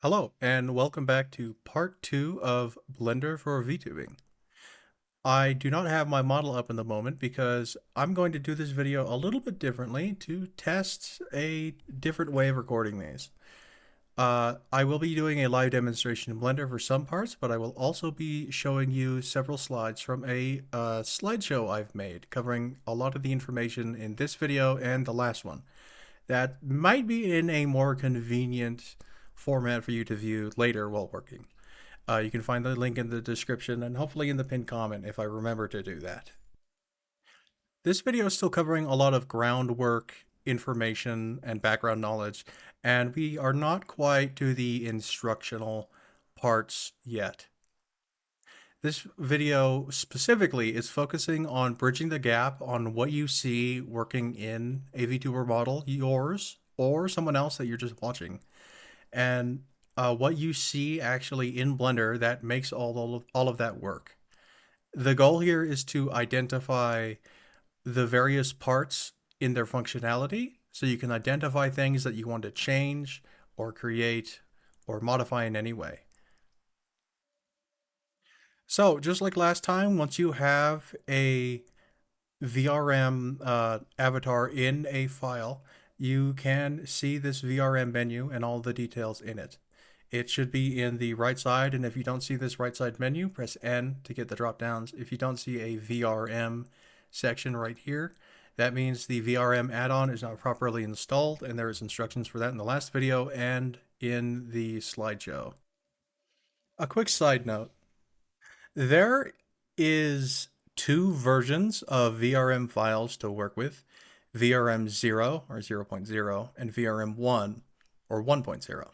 Hello, and welcome back to part 2 of Blender for VTubing. I do not have my model up in the moment because I'm going to do this video a little bit differently to test a different way of recording these. I will be doing a live demonstration in Blender for some parts, but I will also be showing you several slides from a slideshow I've made covering a lot of the information in this video and the last one that might be in a more convenient format for you to view later while working. You can find the link in the description and hopefully in the pinned comment if I remember to do that. This video is still covering a lot of groundwork, information, and background knowledge, and we are not quite to the instructional parts yet. This video specifically is focusing on bridging the gap on what you see working in a VTuber model, yours or someone else that you're just watching, and what you see actually in Blender that makes all of that work. The goal here is to identify the various parts in their functionality so you can identify things that you want to change or create or modify in any way. So just like last time, once you have a VRM avatar in a file, you can see this VRM menu and all the details in it. It should be in the right side, and if you don't see this right side menu, press N to get the drop downs. If you don't see a VRM section right here, that means the VRM add-on is not properly installed, and there is instructions for that in the last video and in the slideshow. A quick side note, there is two versions of VRM files to work with, VRM 0 or 0.0 and VRM 1 or 1.0.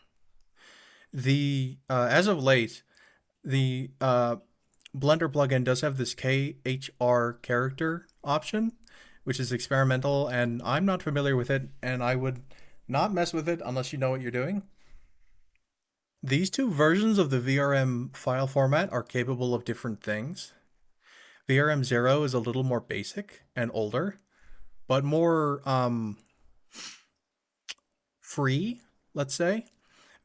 The as of late, the Blender plugin does have this KHR character option, which is experimental, and I'm not familiar with it, and I would not mess with it unless you know what you're doing. These two versions of the VRM file format are capable of different things. VRM 0 is a little more basic and older, but more free, let's say.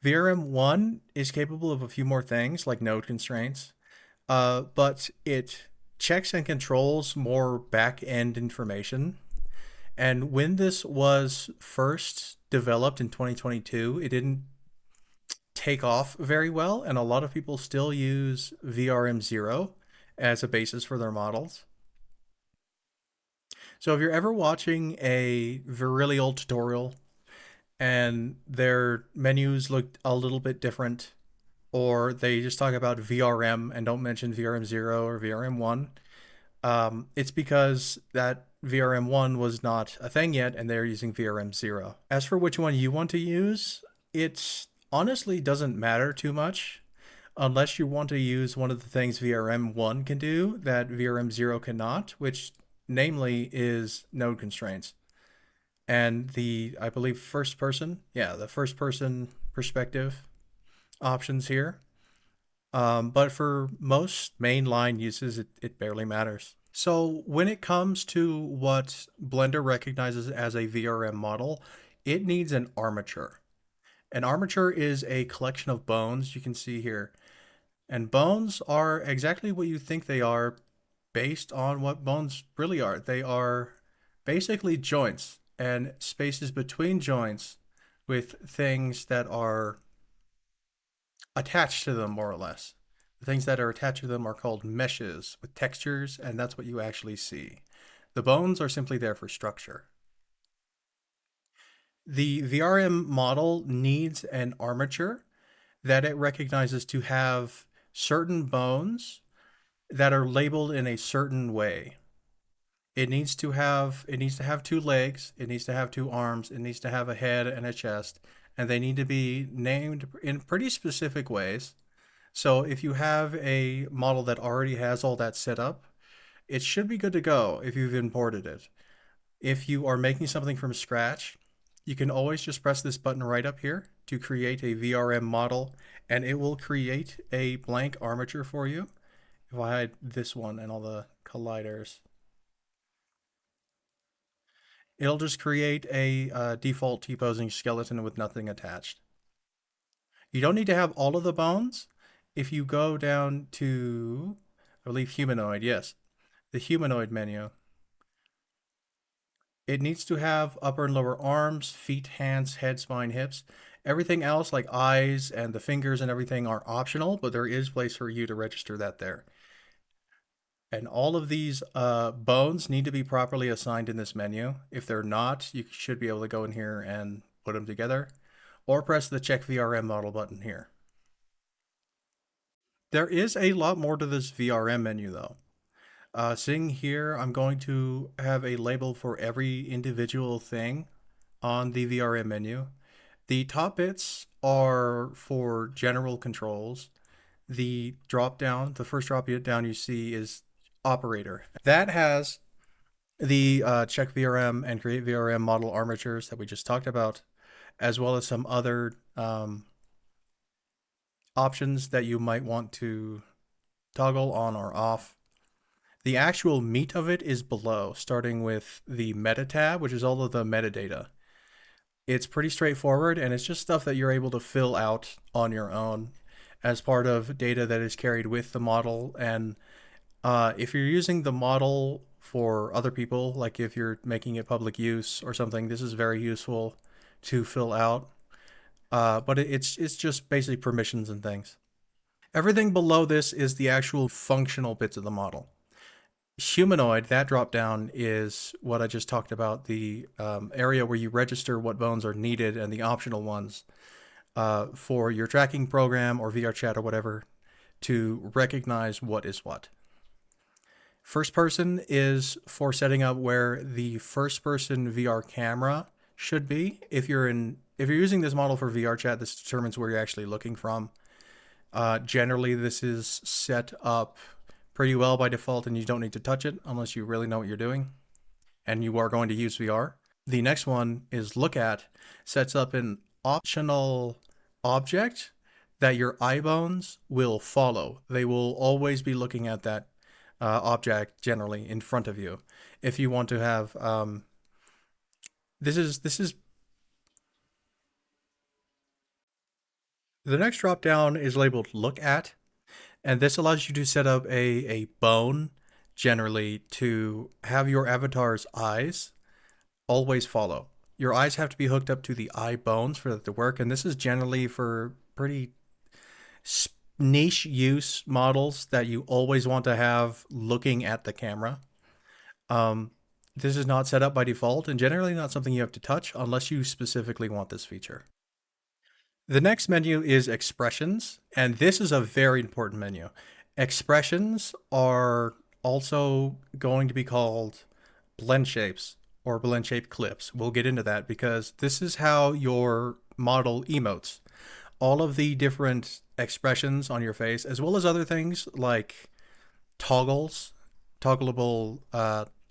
VRM 1 is capable of a few more things, like node constraints, but it checks and controls more back-end information. And when this was first developed in 2022, it didn't take off very well, and a lot of people still use VRM 0 as a basis for their models. So if you're ever watching a really old tutorial and their menus look a little bit different, or they just talk about VRM and don't mention VRM 0 or VRM 1, it's because that VRM 1 was not a thing yet and they're using VRM 0. As for which one you want to use, it honestly doesn't matter too much unless you want to use one of the things VRM 1 can do that VRM 0 cannot, which namely is node constraints. And the, I believe, the first person perspective options here. But for most mainline uses, it barely matters. So when it comes to what Blender recognizes as a VRM model, it needs an armature. An armature is a collection of bones you can see here. And bones are exactly what you think they are based on what bones really are. They are basically joints and spaces between joints with things that are attached to them, more or less. The things that are attached to them are called meshes with textures, and that's what you actually see. The bones are simply there for structure. The VRM model needs an armature that it recognizes to have certain bones that are labeled in a certain way. It needs to have two legs, it needs to have two arms, it needs to have a head and a chest, and they need to be named in pretty specific ways. So if you have a model that already has all that set up, it should be good to go if you've imported it. If you are making something from scratch, you can always just press this button right up here to create a VRM model, and it will create a blank armature for you. If I hide this one and all the colliders, it'll just create a default T-posing skeleton with nothing attached. You don't need to have all of the bones. If you go down to, I believe, humanoid, yes, the humanoid menu, it needs to have upper and lower arms, feet, hands, head, spine, hips. Everything else, like eyes and the fingers and everything, are optional, but there is place for you to register that there. And all of these bones need to be properly assigned in this menu. If they're not, you should be able to go in here and put them together, or press the Check VRM model button here. There is a lot more to this VRM menu though. Seeing here, I'm going to have a label for every individual thing on the VRM menu. The top bits are for general controls. The drop down, the first drop down you see is operator. That has the check VRM and create VRM model armatures that we just talked about, as well as some other options that you might want to toggle on or off. The actual meat of it is below, starting with the meta tab, which is all of the metadata. It's pretty straightforward, and it's just stuff that you're able to fill out on your own as part of data that is carried with the model. And if you're using the model for other people, like if you're making it public use or something, this is very useful to fill out. But it's just basically permissions and things. Everything below this is the actual functional bits of the model. Humanoid, that drop down is what I just talked about, the area where you register what bones are needed and the optional ones for your tracking program or VR chat or whatever to recognize what is what. First person is for setting up where the first person VR camera should be. If you're using this model for VR chat, this determines where you're actually looking from. Generally, this is set up pretty well by default, and you don't need to touch it unless you really know what you're doing and you are going to use VR. The next one is look at, sets up an optional object that your eye bones will follow. They will always be looking at that object generally in front of you. If you want to have this is the next drop down is labeled look at, and this allows you to set up a bone generally to have your avatar's eyes always follow. Your eyes have to be hooked up to the eye bones for that to work, and this is generally for pretty niche use models that you always want to have looking at the camera. Um, this is not set up by default and generally not something you have to touch unless you specifically want this feature. The next menu is expressions, and this is a very important menu. Expressions are also going to be called blend shapes or blend shape clips. We'll get into that because this is how your model emotes. All of the different expressions on your face, as well as other things like toggles, toggleable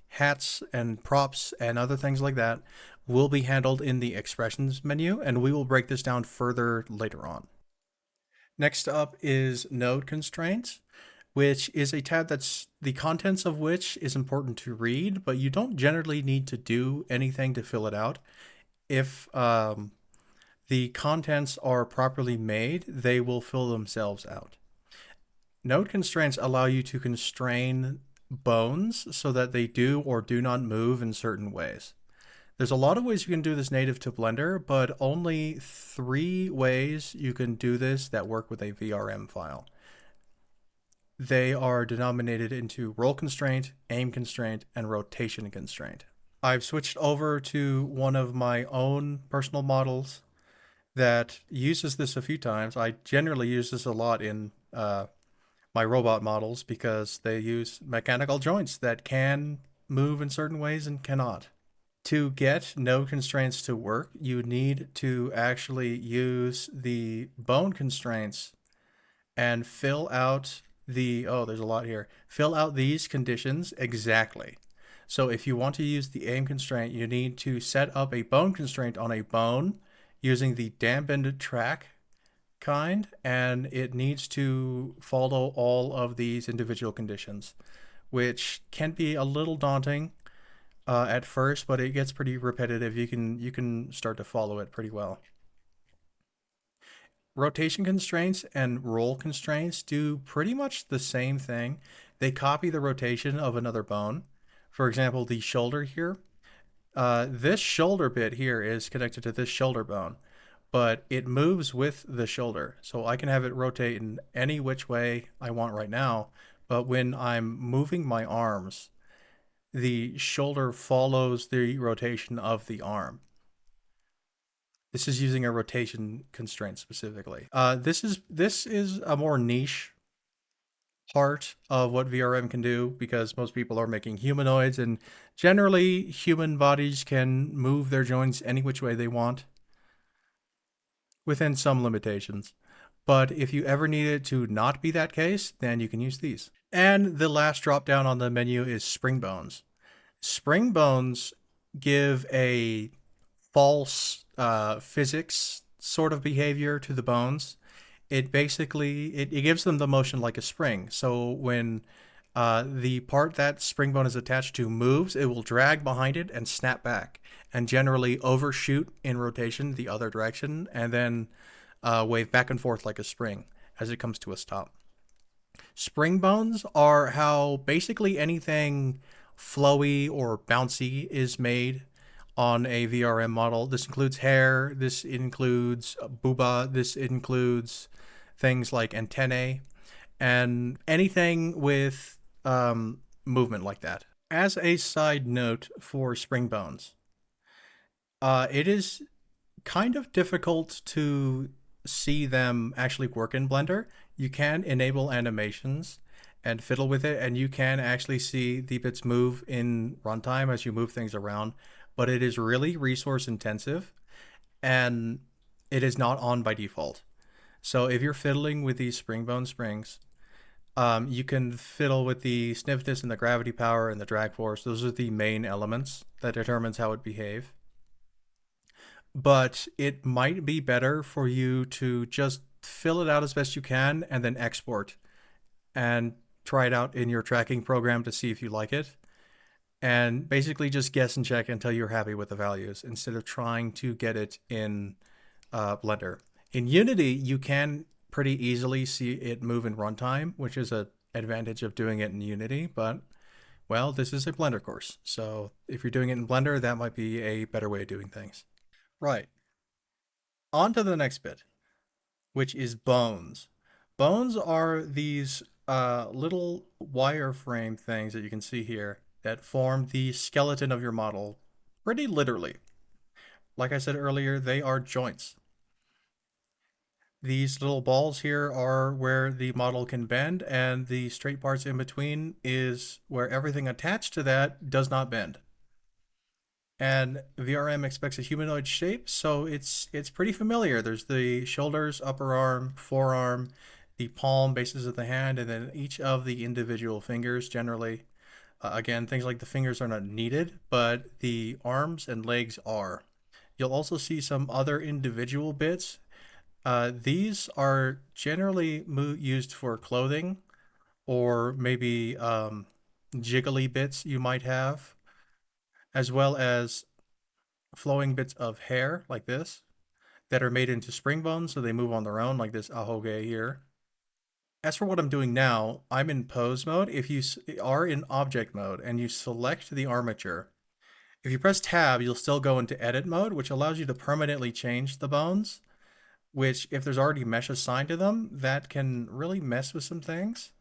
hats and props and other things like that, will be handled in the expressions menu, and we will break this down further later on. Next up is node constraints, which is a tab that's the contents of which is important to read, but you don't generally need to do anything to fill it out. If the contents are properly made, they will fill themselves out. Node constraints allow you to constrain bones so that they do or do not move in certain ways. There's a lot of ways you can do this native to Blender, but only 3 ways you can do this that work with a VRM file. They are denominated into roll constraint, aim constraint, and rotation constraint. I've switched over to one of my own personal models that uses this a few times. I generally use this a lot in my robot models because they use mechanical joints that can move in certain ways and cannot. To get node constraints to work, you need to actually use the bone constraints and fill out there's a lot here. Fill out these conditions exactly. So if you want to use the aim constraint, you need to set up a bone constraint on a bone using the dampened track kind, and it needs to follow all of these individual conditions, which can be a little daunting at first, but it gets pretty repetitive. You can start to follow it pretty well. Rotation constraints and roll constraints do pretty much the same thing. They copy the rotation of another bone. For example, the shoulder here. This shoulder bit here is connected to this shoulder bone, but it moves with the shoulder. So I can have it rotate in any which way I want right now. But when I'm moving my arms, the shoulder follows the rotation of the arm. This is using a rotation constraint specifically. This is a more niche part of what VRM can do because most people are making humanoids, and generally human bodies can move their joints any which way they want within some limitations. But if you ever need it to not be that case, then you can use these. And the last drop down on the menu is spring bones. Spring bones give a false physics sort of behavior to the bones. It gives them the motion like a spring. So when the part that spring bone is attached to moves, it will drag behind it and snap back, and generally overshoot in rotation the other direction, and then wave back and forth like a spring as it comes to a stop. Spring bones are how basically anything flowy or bouncy is made on a VRM model. This includes hair, this includes booba, this includes things like antennae, and anything with movement like that. As a side note for spring bones, it is kind of difficult to see them actually work in Blender. You can enable animations and fiddle with it, and you can actually see the bits move in runtime as you move things around, but it is really resource intensive and it is not on by default. So if you're fiddling with these spring bone springs, you can fiddle with the stiffness and the gravity power and the drag force. Those are the main elements that determines how it behave. But it might be better for you to just fill it out as best you can and then export and try it out in your tracking program to see if you like it. And basically just guess and check until you're happy with the values instead of trying to get it in Blender. In Unity, you can pretty easily see it move in runtime, which is an advantage of doing it in Unity. But, well, this is a Blender course. So if you're doing it in Blender, that might be a better way of doing things. Right. On to the next bit, which is bones. Bones are these little wireframe things that you can see here that form the skeleton of your model pretty literally. Like I said earlier, they are joints. These little balls here are where the model can bend, and the straight parts in between is where everything attached to that does not bend. And VRM expects a humanoid shape, so it's pretty familiar. There's the shoulders, upper arm, forearm, the palm, bases of the hand, and then each of the individual fingers generally. Again, things like the fingers are not needed, but the arms and legs are. You'll also see some other individual bits. These are generally used for clothing or maybe jiggly bits you might have, as well as flowing bits of hair like this that are made into spring bones so they move on their own, like this ahoge here. As for what I'm doing now, I'm in pose mode. If you are in object mode and you select the armature, if you press tab, you'll still go into edit mode, which allows you to permanently change the bones, which if there's already mesh assigned to them, that can really mess with some things.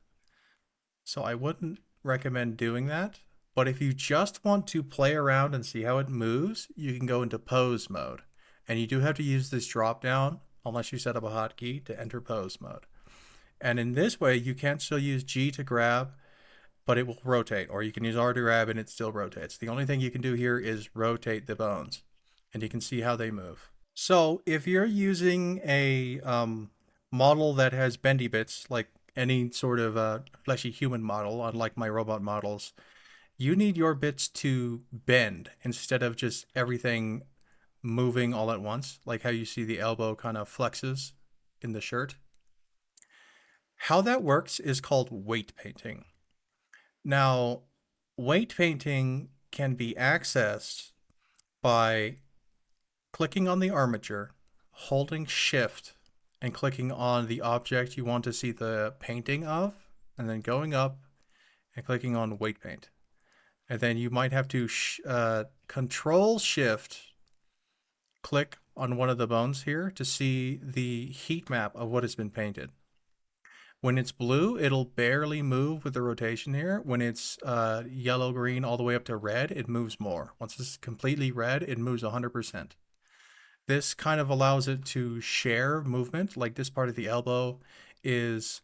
So I wouldn't recommend doing that. But if you just want to play around and see how it moves, you can go into pose mode. And you do have to use this drop down unless you set up a hotkey to enter pose mode. And in this way, you can still use G to grab, but it will rotate. Or you can use R to grab and it still rotates. The only thing you can do here is rotate the bones. And you can see how they move. So if you're using a model that has bendy bits, like any sort of fleshy human model, unlike my robot models, you need your bits to bend instead of just everything moving all at once, like how you see the elbow kind of flexes in the shirt. How that works is called weight painting. Now, weight painting can be accessed by clicking on the armature, holding shift, and clicking on the object you want to see the painting of, and then going up and clicking on weight paint. And then you might have to control shift click on one of the bones here to see the heat map of what has been painted. When it's blue, it'll barely move with the rotation here. When it's yellow, green, all the way up to red, it moves more. Once it's completely red, it moves 100%. This kind of allows it to share movement, like this part of the elbow is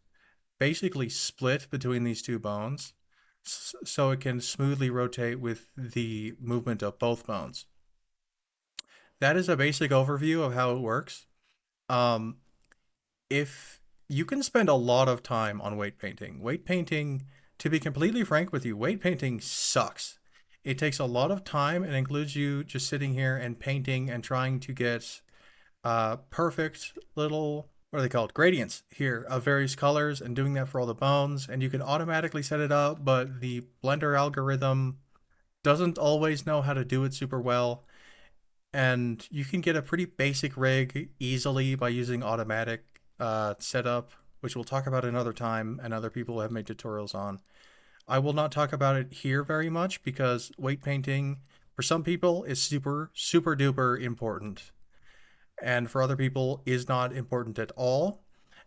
basically split between these two bones, so it can smoothly rotate with the movement of both bones. That is a basic overview of how it works. Um, if you can spend a lot of time on weight painting, to be completely frank with you, weight painting sucks. It takes a lot of time and includes you just sitting here and painting and trying to get perfect little, what are they called, gradients here of various colors, and doing that for all the bones. And you can automatically set it up, but the Blender algorithm doesn't always know how to do it super well. And you can get a pretty basic rig easily by using automatic setup, which we'll talk about another time, and other people have made tutorials on. I will not talk about it here very much because weight painting for some people is super, super duper important, and for other people is not important at all.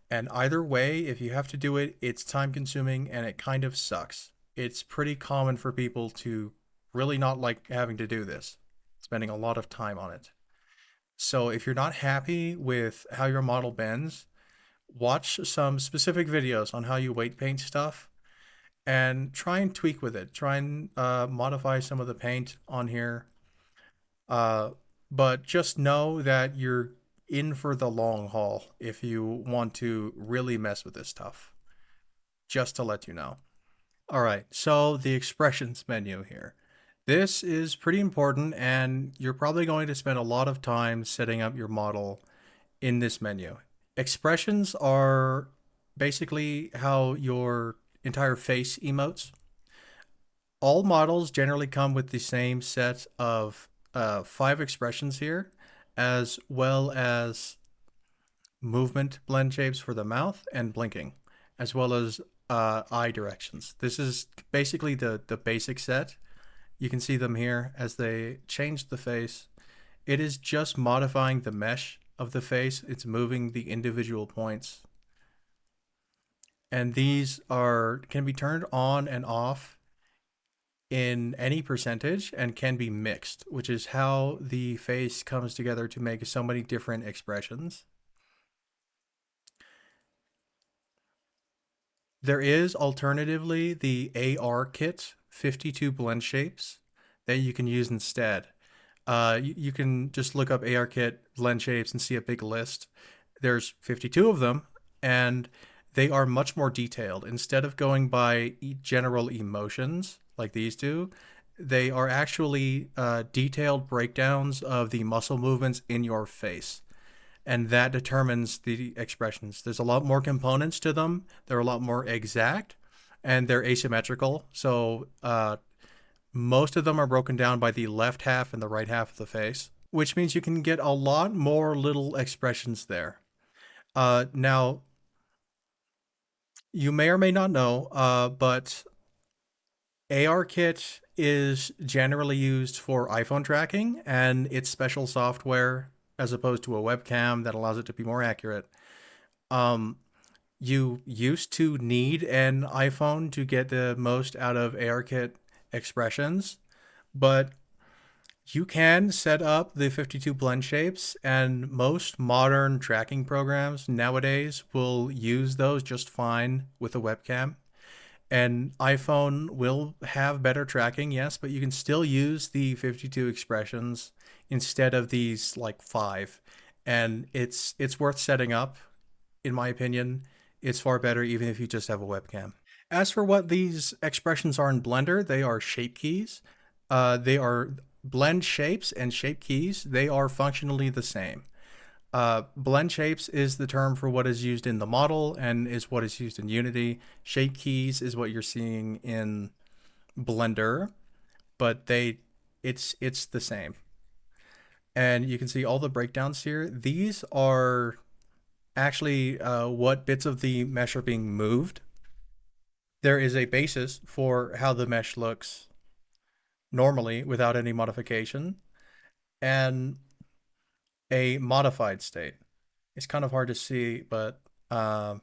And either way, if you have to do it, it's time consuming and it kind of sucks. It's pretty common for people to really not like having to do this, spending a lot of time on it. So if you're not happy with how your model bends, watch some specific videos on how you weight paint stuff and try and tweak with it. Try and modify some of the paint on here. Uh, but just know that you're in for the long haul if you want to really mess with this stuff. Just to let you know. All right, so the expressions menu here. This is pretty important, and you're probably going to spend a lot of time setting up your model in this menu. Expressions are basically how your entire face emotes. All models generally come with the same set of 5 expressions here, as well as movement blend shapes for the mouth and blinking, as well as eye directions. This is basically the basic set. You can see them here as they change the face. It is just modifying the mesh of the face. It's moving the individual points. And these can be turned on and off in any percentage and can be mixed, which is how the face comes together to make so many different expressions. There is alternatively the AR kit 52 blend shapes that you can use instead. You can just look up ARKit blend shapes and see a big list. There's 52 of them, and they are much more detailed. Instead of going by general emotions like these do, they are actually detailed breakdowns of the muscle movements in your face. And that determines the expressions. There's a lot more components to them. They're a lot more exact, and they're asymmetrical. So most of them are broken down by the left half and the right half of the face, which means you can get a lot more little expressions there. Now, you may or may not know, but ARKit is generally used for iPhone tracking, and it's special software as opposed to a webcam that allows it to be more accurate. You used to need an iPhone to get the most out of ARKit expressions, but you can set up the 52 blend shapes, and most modern tracking programs nowadays will use those just fine with a webcam. And iPhone will have better tracking, yes, but you can still use the 52 expressions instead of these like 5. And it's worth setting up, in my opinion. It's far better even if you just have a webcam. As for what these expressions are in Blender, they are shape keys. They are blend shapes and shape keys. They are functionally the same. Blend shapes is the term for what is used in the model and is what is used in Unity. Shape keys is what you're seeing in Blender, but it's the same. And you can see all the breakdowns here. These are actually what bits of the mesh are being moved. There is a basis for how the mesh looks normally without any modification, and a modified state. It's kind of hard to see, but let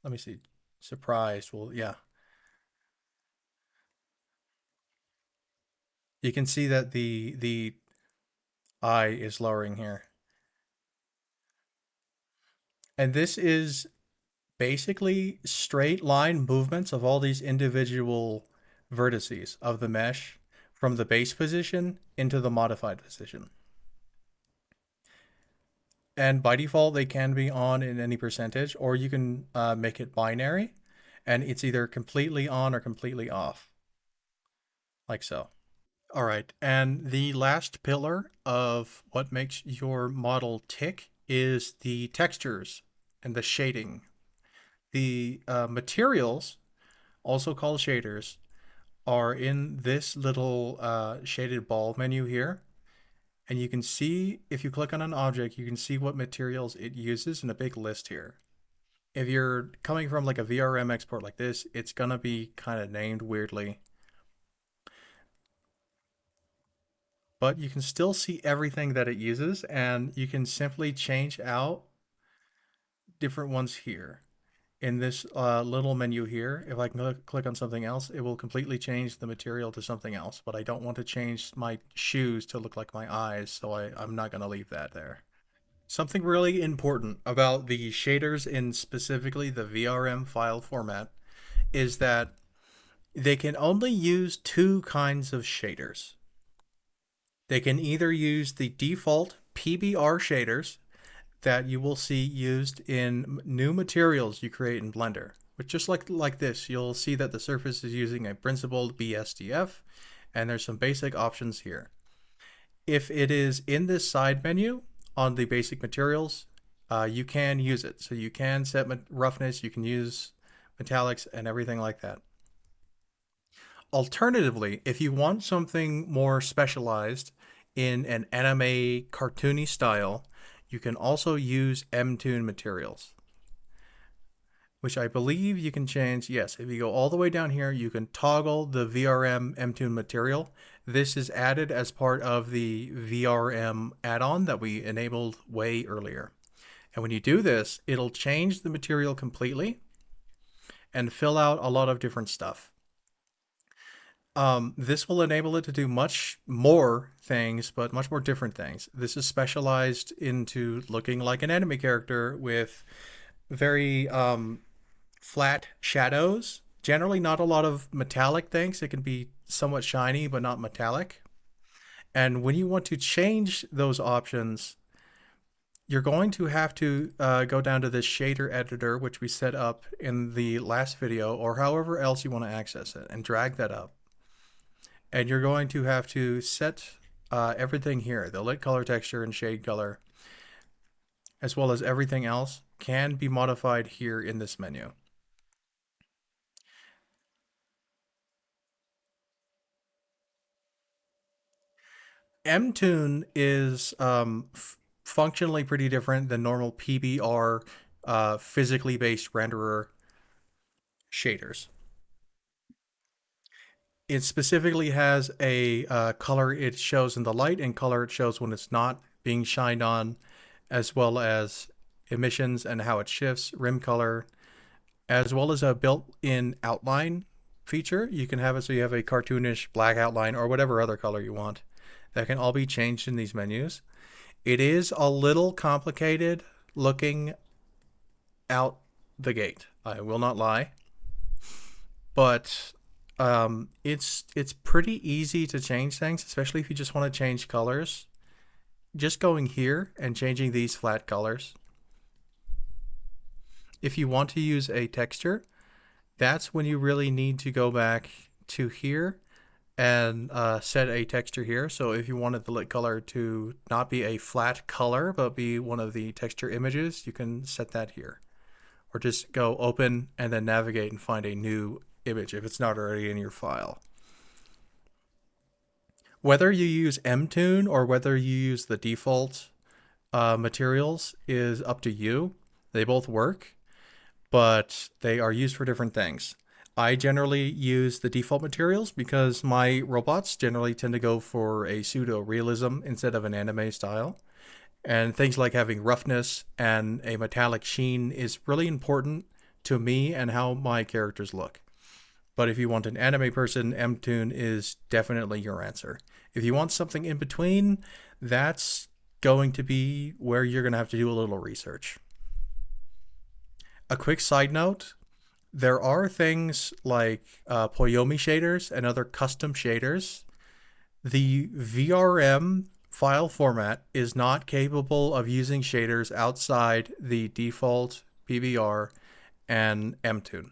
me see. Surprised. Well, yeah. You can see that the eye is lowering here. And this is basically straight line movements of all these individual vertices of the mesh from the base position into the modified position. And by default, they can be on in any percentage, or you can make it binary, and it's either completely on or completely off, like so. All right, and the last pillar of what makes your model tick is the textures and the shading. The materials, also called shaders, are in this little shaded ball menu here. And you can see, if you click on an object, you can see what materials it uses in a big list here. If you're coming from like a VRM export like this, it's going to be kind of named weirdly. But you can still see everything that it uses, and you can simply change out different ones here. In this little menu here, if I can click on something else, it will completely change the material to something else. But I don't want to change my shoes to look like my eyes, so I'm not going to leave that there. Something really important about the shaders in specifically the VRM file format is that they can only use two kinds of shaders. They can either use the default PBR shaders that you will see used in new materials you create in Blender. But just like this, you'll see that the surface is using a principled BSDF, and there's some basic options here. If it is in this side menu on the basic materials, you can use it. So you can set roughness, you can use metallics and everything like that. Alternatively, if you want something more specialized in an anime cartoony style, you can also use MToon materials, which I believe you can change. Yes, if you go all the way down here, you can toggle the VRM MToon material. This is added as part of the VRM add-on that we enabled way earlier. And when you do this, it'll change the material completely and fill out a lot of different stuff. This will enable it to do much more things, but much more different things. This is specialized into looking like an anime character with very flat shadows. Generally, not a lot of metallic things. It can be somewhat shiny, but not metallic. And when you want to change those options, you're going to have to go down to this shader editor, which we set up in the last video, or however else you want to access it, and drag that up. And you're going to have to set everything here. The lit color, texture, and shade color, as well as everything else, can be modified here in this menu. MToon is functionally pretty different than normal PBR physically based renderer shaders. It specifically has a color it shows in the light and color it shows when it's not being shined on, as well as emissions and how it shifts, rim color, as well as a built-in outline feature. You can have it so you have a cartoonish black outline or whatever other color you want. That can all be changed in these menus. It is a little complicated looking out the gate, I will not lie. But it's pretty easy to change things, especially if you just want to change colors. Just going here and changing these flat colors. If you want to use a texture, that's when you really need to go back to here and set a texture here. So if you wanted the lit color to not be a flat color, but be one of the texture images, you can set that here. Or just go open and then navigate and find a new image if it's not already in your file. Whether you use MToon or whether you use the default materials is up to you. They both work, but they are used for different things. I generally use the default materials because my robots generally tend to go for a pseudo realism instead of an anime style. And things like having roughness and a metallic sheen is really important to me and how my characters look. But if you want an anime person, Mtoon is definitely your answer. If you want something in between, that's going to be where you're going to have to do a little research. A quick side note, there are things like Poyomi shaders and other custom shaders. The VRM file format is not capable of using shaders outside the default PBR and Mtoon.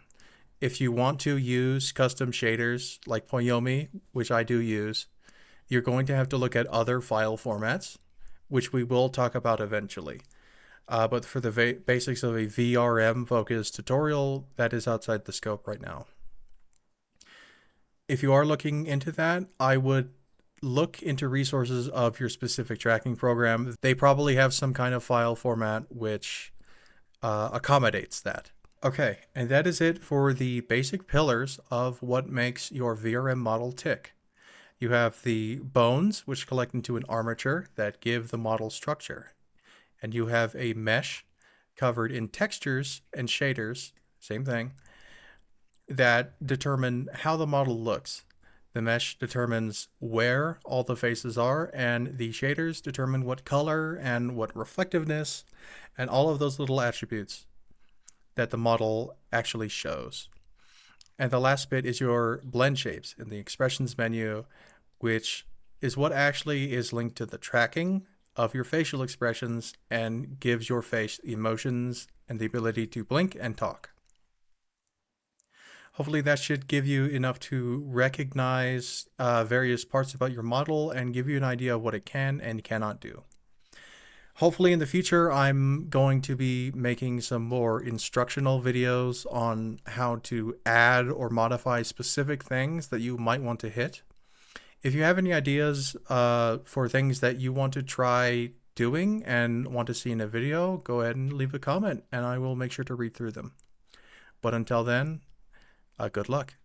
If you want to use custom shaders like Poyomi, which I do use, you're going to have to look at other file formats, which we will talk about eventually. But for the basics of a VRM focused tutorial, that is outside the scope right now. If you are looking into that, I would look into resources of your specific tracking program. They probably have some kind of file format which accommodates that. Okay, and that is it for the basic pillars of what makes your VRM model tick. You have the bones, which collect into an armature that give the model structure. And you have a mesh covered in textures and shaders, same thing, that determine how the model looks. The mesh determines where all the faces are, and the shaders determine what color and what reflectiveness and all of those little attributes that the model actually shows. And the last bit is your blend shapes in the expressions menu, which is what actually is linked to the tracking of your facial expressions and gives your face emotions and the ability to blink and talk. Hopefully that should give you enough to recognize various parts about your model and give you an idea of what it can and cannot do. Hopefully in the future, I'm going to be making some more instructional videos on how to add or modify specific things that you might want to hit. If you have any ideas for things that you want to try doing and want to see in a video, go ahead and leave a comment and I will make sure to read through them. But until then, good luck.